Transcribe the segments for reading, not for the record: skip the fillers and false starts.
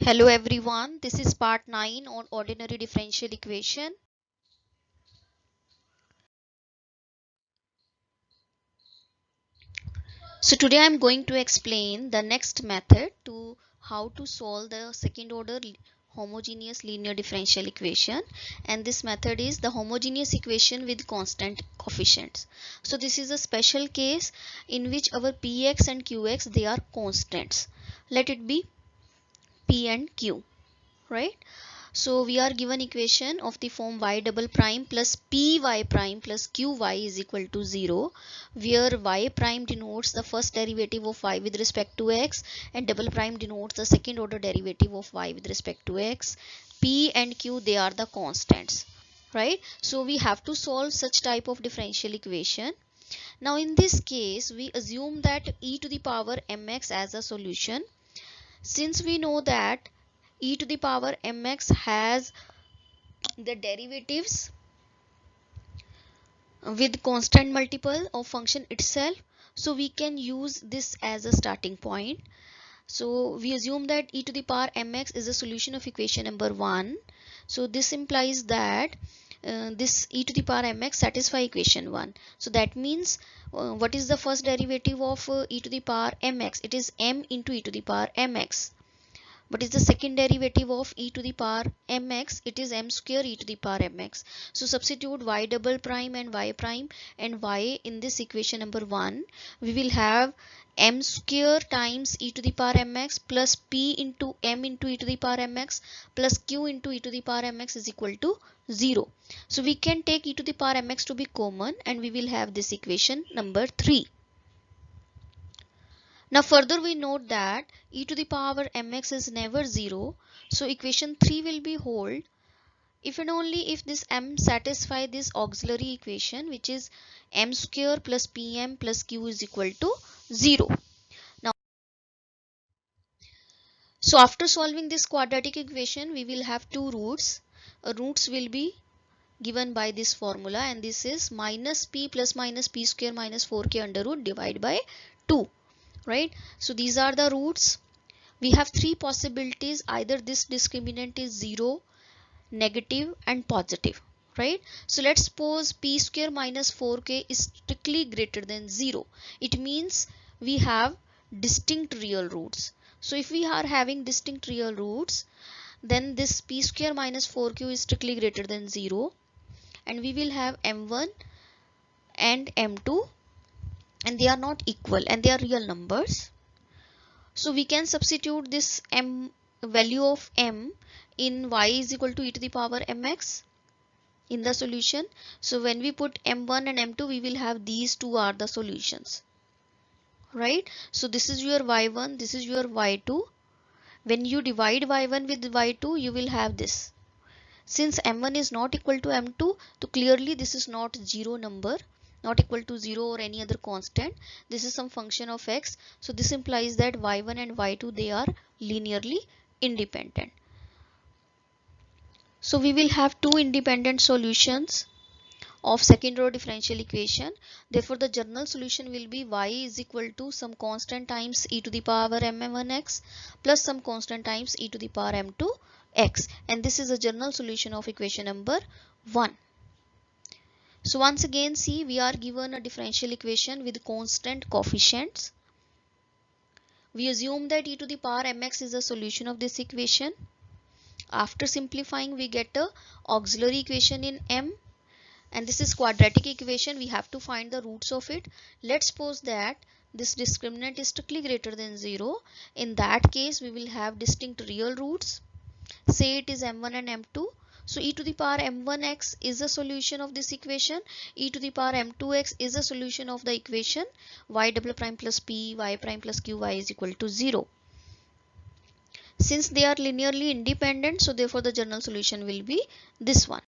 Hello everyone, this is part 9 on ordinary differential equation. So today I am going to explain the next method to how to solve the second order homogeneous linear differential equation, and this method is the homogeneous equation with constant coefficients. So this is a special case in which our px and qx, they are constants. Let it be p and q, right? So we are given equation of the form y double prime plus py prime plus qy is equal to 0, where y prime denotes the first derivative of y with respect to x and double prime denotes the second order derivative of y with respect to x. P and q, they are the constants, right? So we have to solve such type of differential equation. Now in this case we assume that e to the power mx as a solution. Since we know that e to the power mx has the derivatives with constant multiple of function itself, so we can use this as a starting point. So we assume that e to the power mx is a solution of equation number 1. So this implies that this e to the power mx satisfy equation 1. So that means what is the first derivative of e to the power mx? It is m into e to the power mx. What is the second derivative of e to the power mx? It is m square e to the power mx. So substitute y double prime and y in this equation number 1. We will have m square times e to the power mx plus p into m into e to the power mx plus q into e to the power mx is equal to 0. So we can take e to the power mx to be common and we will have this equation number 3. Now further we note that e to the power mx is never 0. So equation 3 will be hold if and only if this m satisfy this auxiliary equation, which is m square plus pm plus q is equal to 0. Now, so after solving this quadratic equation, we will have two roots. Roots will be given by this formula, and this is minus p plus minus p square minus 4k under root divided by 2. Right? So these are the roots. We have three possibilities: either this discriminant is 0, negative and positive, right? So let's suppose p square minus 4k is strictly greater than 0. It means we have distinct real roots. So if we are having distinct real roots, then this p square minus 4q is strictly greater than 0, and we will have m1 and m2, and they are not equal and they are real numbers. So we can substitute this m value of m in y is equal to e to the power mx in the solution. So when we put m1 and m2, we will have these two are the solutions, right? So this is your y1, this is your y2. When you divide y1 with y2, you will have this. Since m1 is not equal to m2, so clearly this is not zero number, not equal to 0 or any other constant. This is some function of x. So this implies that y1 and y2, they are linearly independent. So we will have two independent solutions of second order differential equation. Therefore the general solution will be y is equal to some constant times e to the power m1x plus some constant times e to the power m2x, and this is a general solution of equation number 1. So once again, see, we are given a differential equation with constant coefficients. We assume that e to the power mx is a solution of this equation. After simplifying, we get a auxiliary equation in m, and this is quadratic equation. We have to find the roots of it. Let's suppose that this discriminant is strictly greater than 0. In that case, we will have distinct real roots. Say it is m1 and m2. So e to the power m1x is a solution of this equation. E to the power m2x is a solution of the equation y double prime plus p y prime plus qy is equal to 0. Since they are linearly independent, so therefore the general solution will be this one.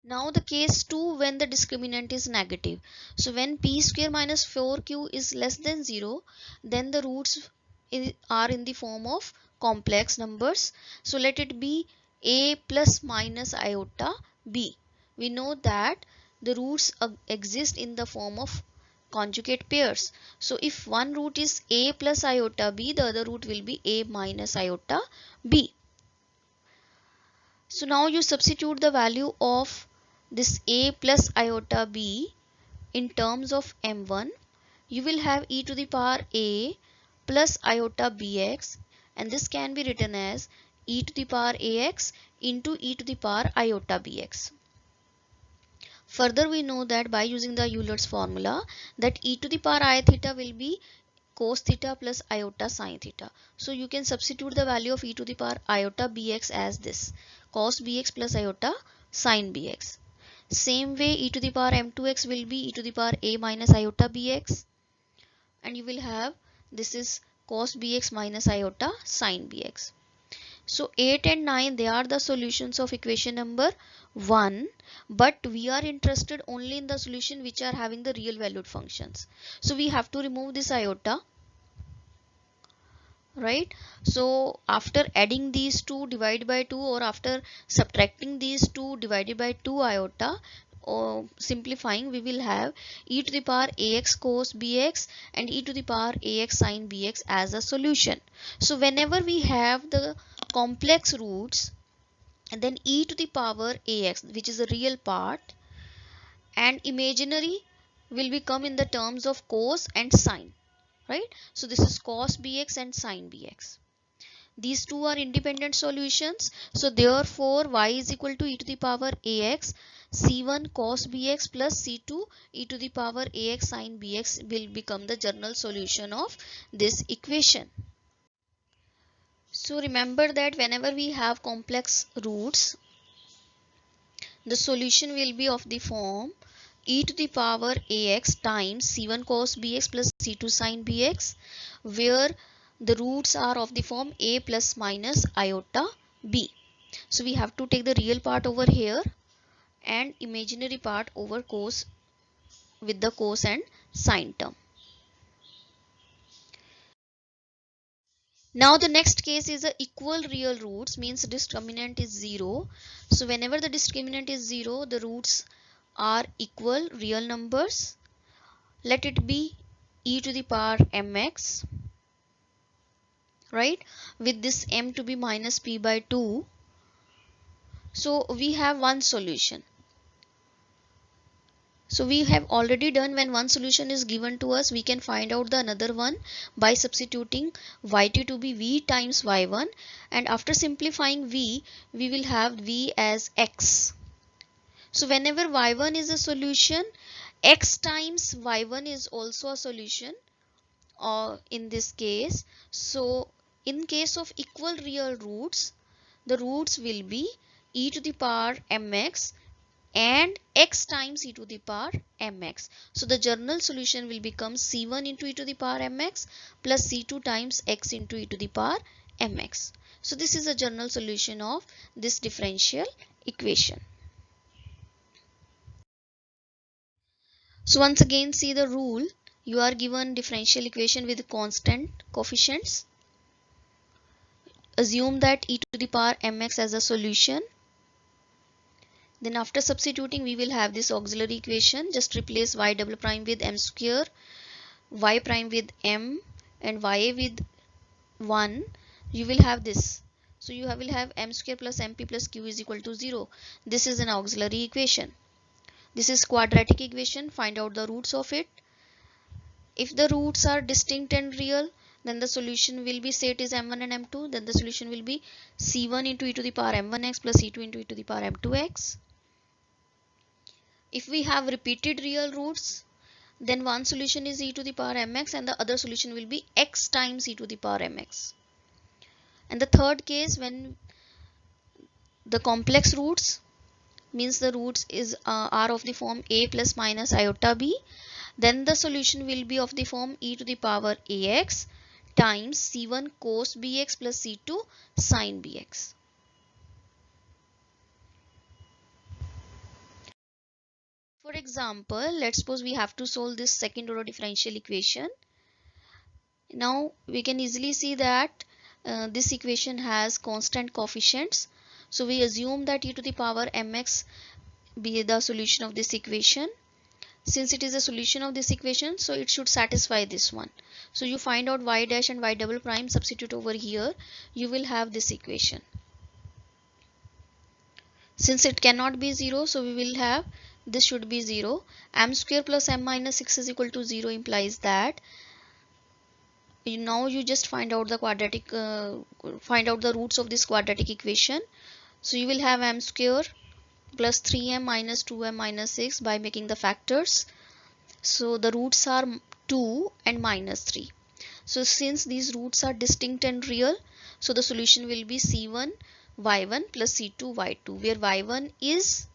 Now the case 2, when the discriminant is negative. So when p square minus 4q is less than 0, then the roots are in the form of complex numbers. So let it be a plus minus iota b. We know that the roots exist in the form of conjugate pairs. So if one root is a plus iota b, the other root will be a minus iota b. So now you substitute the value of this a plus iota b in terms of m1. You will have e to the power a plus iota bx, and this can be written as e to the power ax into e to the power iota bx. Further, we know that by using the Euler's formula that e to the power I theta will be cos theta plus iota sin theta. So you can substitute the value of e to the power iota bx as this, cos bx plus iota sin bx. Same way, e to the power m2x will be e to the power a minus iota bx, and you will have this is cos bx minus iota sin bx. So 8 and 9, they are the solutions of equation number 1, but we are interested only in the solution which are having the real valued functions. So we have to remove this iota, right? So after adding these two divided by 2, or after subtracting these two divided by 2 iota, or simplifying, we will have e to the power ax cos bx and e to the power ax sin bx as a solution. So whenever we have the complex roots, and then e to the power ax, which is a real part, and imaginary will become in the terms of cos and sine, right? So this is cos bx and sin bx. These two are independent solutions. So therefore y is equal to e to the power ax c1 cos bx plus c2 e to the power ax sin bx will become the general solution of this equation. So remember that whenever we have complex roots, the solution will be of the form e to the power ax times c1 cos bx plus c2 sin bx, where the roots are of the form a plus minus iota b. So we have to take the real part over here and imaginary part over cos with the cos and sine term. Now the next case is a equal real roots, means discriminant is 0. So whenever the discriminant is 0, the roots are equal real numbers. Let it be e to the power mx, right, with this m to be minus p by 2. So we have one solution. So we have already done, when one solution is given to us, we can find out the another one by substituting yt to be v times y1, and after simplifying v, we will have v as x. So whenever y1 is a solution, x times y1 is also a solution, or in this case. So in case of equal real roots, the roots will be e to the power mx and x times e to the power mx. So the general solution will become c1 into e to the power mx plus c2 times x into e to the power mx. So this is a general solution of this differential equation. So once again, see the rule. You are given differential equation with constant coefficients. Assume that e to the power mx as a solution. Then after substituting, we will have this auxiliary equation. Just replace y double prime with m square, y prime with m, and y with 1. You will have this. So you will have m square plus mp plus q is equal to 0. This is an auxiliary equation. This is quadratic equation. Find out the roots of it. If the roots are distinct and real, then the solution will be, say it is m1 and m2, then the solution will be c1 into e to the power m1x plus c2 into e to the power m2x. If we have repeated real roots, then one solution is e to the power mx and the other solution will be x times e to the power mx. And the third case, when the complex roots, means the roots are of the form a plus minus iota b, then the solution will be of the form e to the power ax times c1 cos bx plus c2 sin bx. For example, let's suppose we have to solve this second order differential equation. Now we can easily see that this equation has constant coefficients. So we assume that e to the power mx be the solution of this equation. Since it is a solution of this equation, so it should satisfy this one. So you find out y dash and y double prime, substitute over here, you will have this equation. Since it cannot be 0, so we will have this should be 0. M square plus m minus 6 is equal to 0 implies that now you just find out the roots of this quadratic equation. So you will have m square plus 3m minus 2m minus 6 by making the factors. So the roots are 2 and minus 3. So since these roots are distinct and real, so the solution will be c1 y1 plus c2 y2, where y1 is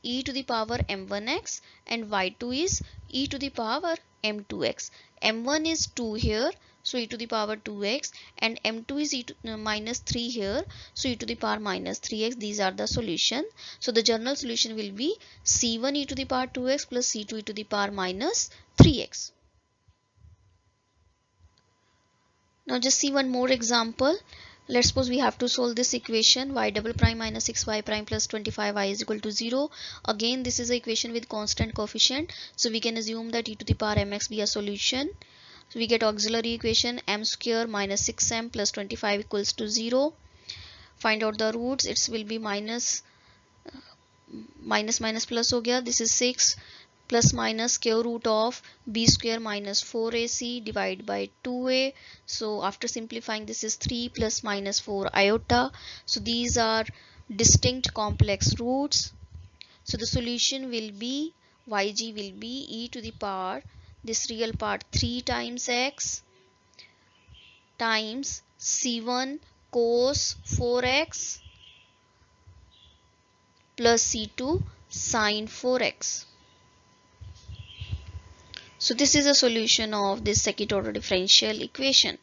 e to the power m1x and y2 is e to the power m2x. m1 is 2 here, so e to the power 2x, and m2 is minus 3 here, so e to the power minus 3x. These are the solution. So the general solution will be c1 e to the power 2x plus c2 e to the power minus 3x. Now just see one more example. Let's suppose we have to solve this equation y double prime minus 6y prime plus 25y is equal to 0. Again, this is an equation with constant coefficient, so we can assume that e to the power mx be a solution. So we get auxiliary equation m square minus 6m plus 25 equals to 0. Find out the roots. It will be minus plus हो गया. This is 6 plus minus square root of b square minus 4ac divided by 2a. So after simplifying, this is 3 plus minus 4 iota. So these are distinct complex roots. So the solution will be yg will be e to the power this real part 3 times x times c1 cos 4x plus c2 sin 4x. So this is a solution of this second order differential equation.